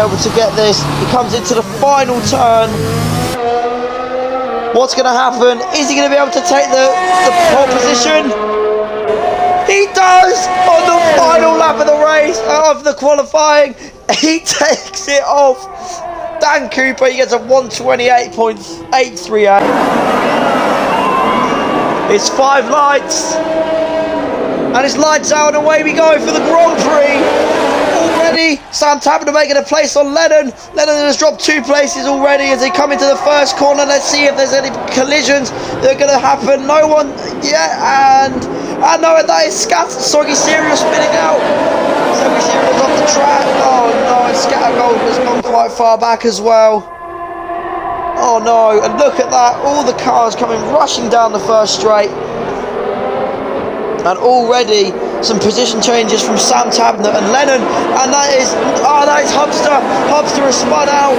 able to get this. He comes into the final turn. What's going to happen? Is he going to be able to take the pole position? He does! On the final lap of the race, of the qualifying, he takes it off. Dan Cooper, he gets a 128.838. It's 5 lights. And it's lights out and away we go for the Grand Prix. Already, Sam Tabner making a place on Lennon. Lennon has dropped 2 places already as they come into the first corner. Let's see if there's any collisions that are going to happen. No one yet, and no, that is Soggy Cereal spinning out. Soggy Cereal's off the track. Oh no, and Scattergold has gone quite far back as well. Oh no, and look at that. All the cars coming rushing down the first straight. And already some position changes from Sam Tabner and Lennon, and that is Hubster. Hubster has spun out.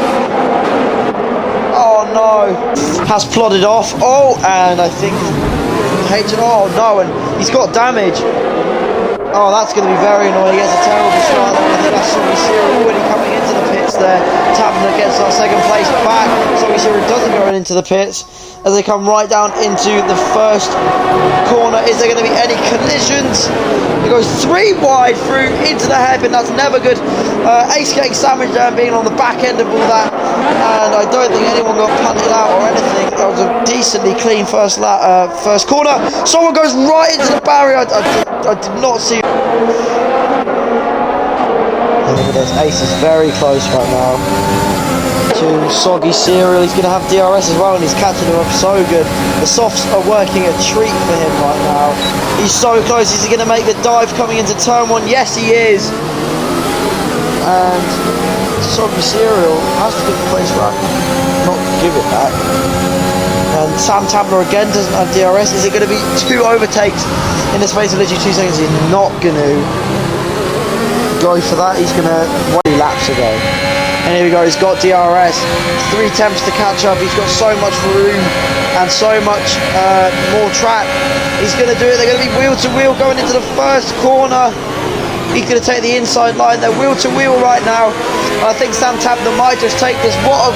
Oh no, has plodded off. Oh, and I think oh no, and he's got damage. Oh, that's going to be very annoying. He gets a terrible start. I think that's Soggy Cereal already coming into the pits there. Tabner gets our second place back. Soggy Cereal doesn't go into the pits as they come right down into the first corner. Is there going to be any collisions? It goes 3 wide through into the hairpin. That's never good. Ace getting sandwiched there and being on the back end of all that. And I don't think anyone got punted out or anything. That was a decently clean first corner. Someone goes right into the barrier. I did not see. And look at this. Ace is very close right now to Soggy Cereal. He's going to have DRS as well, and he's catching him up so good. The softs are working a treat for him right now. He's so close. Is he going to make the dive coming into turn 1? Yes, he is. And Soggy Cereal has to give the place back, not give it back. And Sam Tabner again doesn't have DRS. Is it going to be 2 overtakes in the space of literally 2 seconds? He's not going to go for that. He's going to 1 laps ago. And here we go, he's got DRS, 3 attempts to catch up. He's got so much room and so much more track. He's going to do it. They're going to be wheel to wheel going into the first corner. He's going to take the inside line. They're wheel to wheel right now. I think Sam Tabner might just take this. What a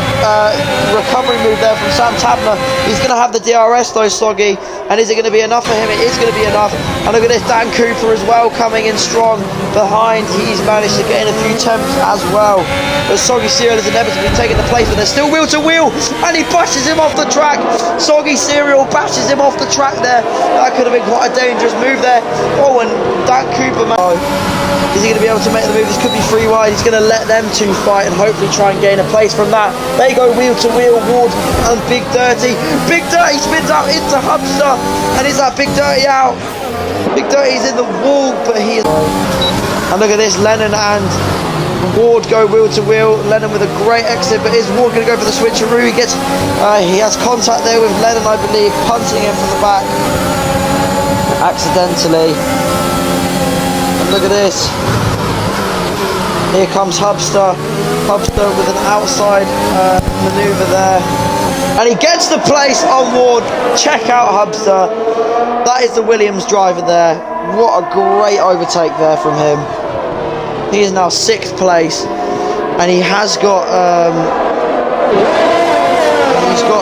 recovery move there from Sam Tabner. He's going to have the DRS though, Soggy. And is it going to be enough for him? It is going to be enough. And look at this, Dan Cooper as well coming in strong behind. He's managed to get in a few attempts as well. But Soggy Cereal is inevitably taking the place, but they're still wheel to wheel. And he bashes him off the track. Soggy Cereal bashes him off the track there. That could have been quite a dangerous move there. Oh, and Dan Cooper, man. Is he going to be able to make the move? This could be 3 wide. He's going to let them 2 fight and hopefully try and gain a place from that. They go wheel to wheel, Ward and Big Dirty. Big Dirty spins out into Hubster. And is that Big Dirty out? Big Dirty's in the wall, but he is. And look at this, Lennon and Ward go wheel to wheel. Lennon with a great exit, but is Ward going to go for the switcheroo? He gets, he has contact there with Lennon, I believe, punting him from the back accidentally. Look at this. Here comes Hubster. Hubster with an outside manoeuvre there. And he gets the place on Ward. Check out Hubster. That is the Williams driver there. What a great overtake there from him. He is now 6th place. And he has got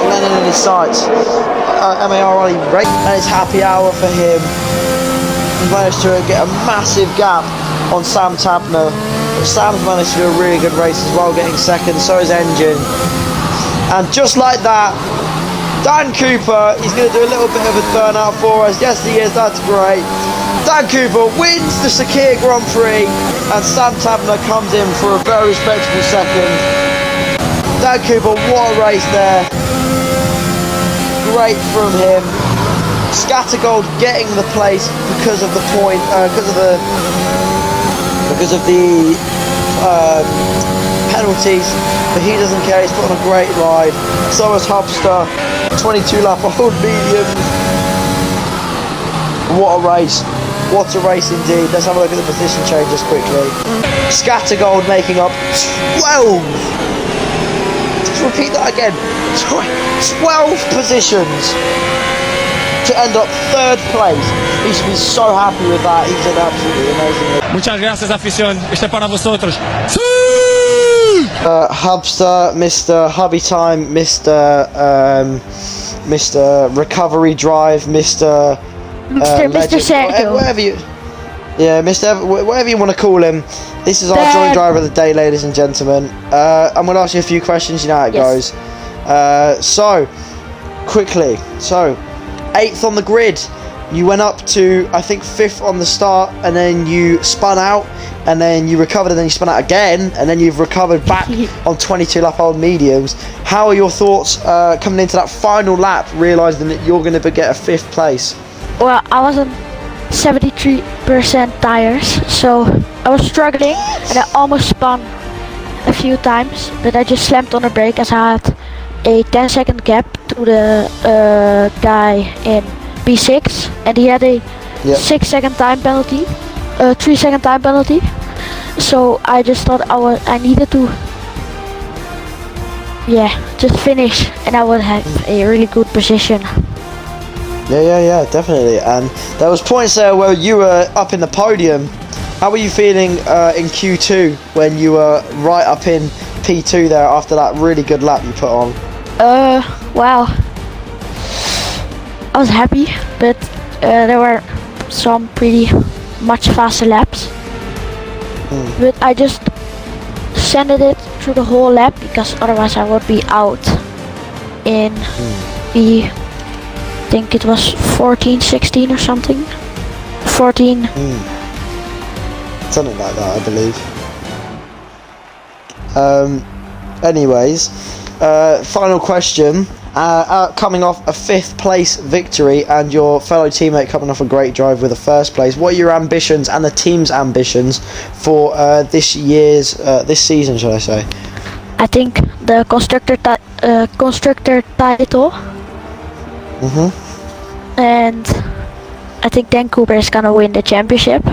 Lennon in his sights. MAR only rate. That is happy hour for him. He managed to get a massive gap on Sam Tabner. But Sam's managed to do a really good race as well, getting 2nd, so is Engine. And just like that, Dan Cooper, he's going to do a little bit of a burnout for us. Yes, he is, that's great. Dan Cooper wins the Sakir Grand Prix, and Sam Tabner comes in for a very respectable 2nd. Dan Cooper, what a race there. Great from him. Scattergold getting the place because of the point, because of the penalties, but he doesn't care. He's put on a great ride. So is Hubster, 22 lap old medium. What a race! What a race indeed. Let's have a look at the position changes quickly. Scattergold making up 12. Let's repeat that again. 12 positions to end up 3rd place. He should be so happy with that. He's an absolutely amazing. Muchas gracias, afición. Este es para vosotros. ¡Sí! Hubster, Mr. Hubby Time, Mr. Recovery Drive, Mr. Mr. Sergio. Whatever you, yeah, whatever you want to call him. This is our Dad. joint driver of the day, ladies and gentlemen. I'm going to ask you a few questions. You know how it goes. So, quickly. So, 8th on the grid. You went up to, I think, 5th on the start, and then you spun out, and then you recovered, and then you spun out again, and then you've recovered back on 22 lap old mediums. How are your thoughts coming into that final lap, realising that you're going to get a 5th place? Well, I was on 73% tires, so I was struggling, and I almost spun a few times, but I just slammed on the brake as I had a 10-second gap to the guy in P6, and he had a 6-second time penalty, 3-second time penalty. So I just thought I needed to, just finish, and I would have a really good position. Yeah, definitely. And there was points there where you were up in the podium. How were you feeling in Q2 when you were right up in P2 there after that really good lap you put on? Wow. I was happy, but there were some pretty much faster laps. But I just sended it through the whole lap because otherwise I would be out in the, I think it was 14, 16 or something. 14. Something like that, I believe. Anyways, final question. Coming off a 5th place victory and your fellow teammate coming off a great drive with a 1st place, what are your ambitions and the team's ambitions for this season, should I say? I think the constructor title. And I think Dan Cooper is gonna win the championship.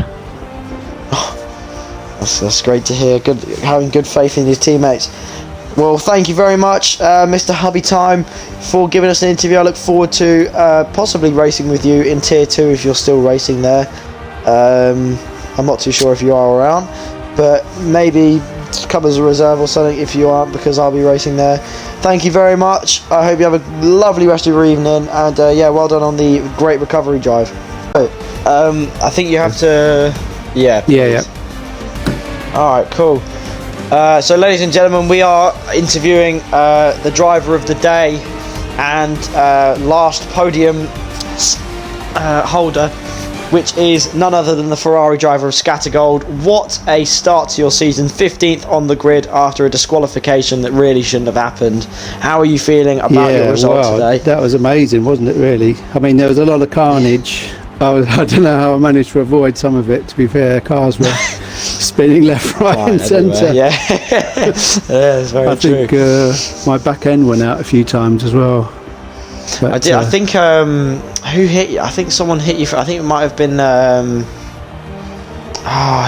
That's great to hear. Good, having good faith in your teammates. Well, thank you very much, Mr. Hubby Time, for giving us an interview. I look forward to possibly racing with you in Tier 2 if you're still racing there. I'm not too sure if you are around, but maybe come as a reserve or something if you aren't, because I'll be racing there. Thank you very much. I hope you have a lovely rest of your evening, and well done on the great recovery drive. I think you have to... Yeah. Alright, cool. So ladies and gentlemen, we are interviewing the driver of the day and last podium holder, which is none other than the Ferrari driver of Scattergold. What a start to your season, 15th on the grid after a disqualification that really shouldn't have happened. How are you feeling about your result today? That was amazing, wasn't it, really? I mean, there was a lot of carnage. I don't know how I managed to avoid some of it, to be fair. Cars were spinning left, right and centre. Yeah, it's very true. I think my back end went out a few times as well. But, I did. I think who hit you? I think someone hit you. I think it might have been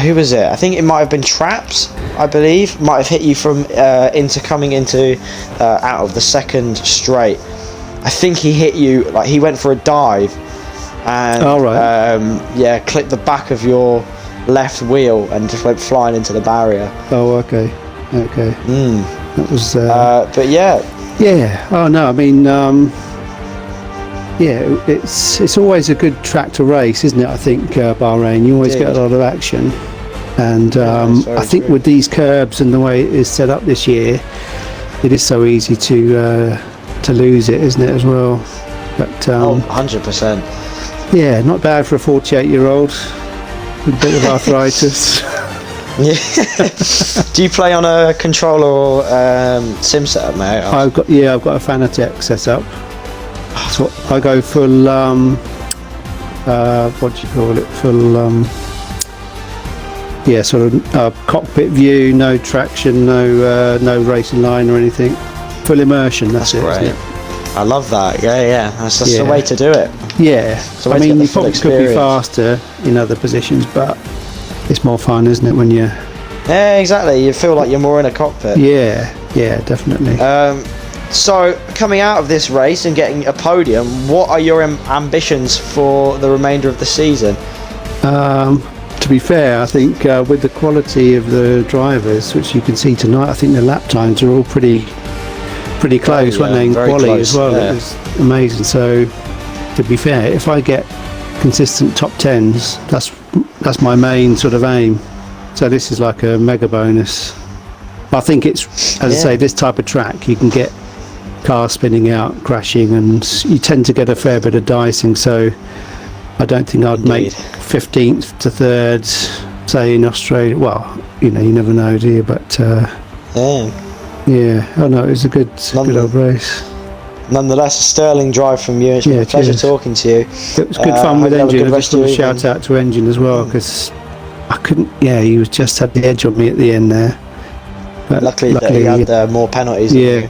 who was it? I think it might have been Traps. I believe might have hit you from coming into out of the second straight. I think he hit you, like he went for a dive and clipped the back of your left wheel and just went flying into the barrier. Oh, okay. That was but yeah. Oh no, I mean it's always a good track to race, isn't it? I think Bahrain, you always get a lot of action, and I think with these curbs and the way it is set up this year, it is so easy to lose it, isn't it, as well? But 100%. Yeah, not bad for a 48-year-old with a bit of arthritis. Do you play on a controller or sim setup, mate? I've got a Fanatec setup. So I go full what do you call it? Full sort of cockpit view, no traction, no racing line or anything. Full immersion. That's it, great. isn't it? I love that. Yeah. That's the way to do it. Yeah. I mean, you probably could be faster in other positions, but it's more fun, isn't it, when you... Yeah, exactly. You feel like you're more in a cockpit. Yeah, definitely. So, coming out of this race and getting a podium, what are your ambitions for the remainder of the season? To to be fair, I think with the quality of the drivers, which you can see tonight, I think the lap times are all pretty close, weren't they? In very quali close, as well. yeah. It was amazing. So, to be fair, if I get consistent top tens, that's my main sort of aim. So this is like a mega bonus. I think it's, as I say, this type of track, you can get cars spinning out, crashing, and you tend to get a fair bit of dicing. So I don't think I'd make 15th to 3rd, say, in Australia. Well, you never know, do you? But yeah, I know it was a good old race. Nonetheless, a sterling drive from you. It's been a pleasure talking to you. It was good fun with Engine. I just want to shout out to Engine as well, because I couldn't. Yeah, he just had the edge on me at the end there. But luckily he had more penalties. Yeah.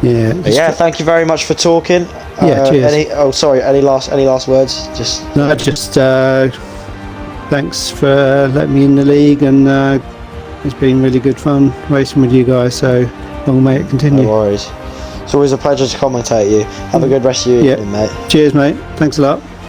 Yeah. Thank you very much for talking. Cheers. Any last words? Just thanks for letting me in the league, and it's been really good fun racing with you guys. So long may it continue. No worries. It's always a pleasure to commentate you. Have a good rest of your evening, mate. Cheers, mate. Thanks a lot.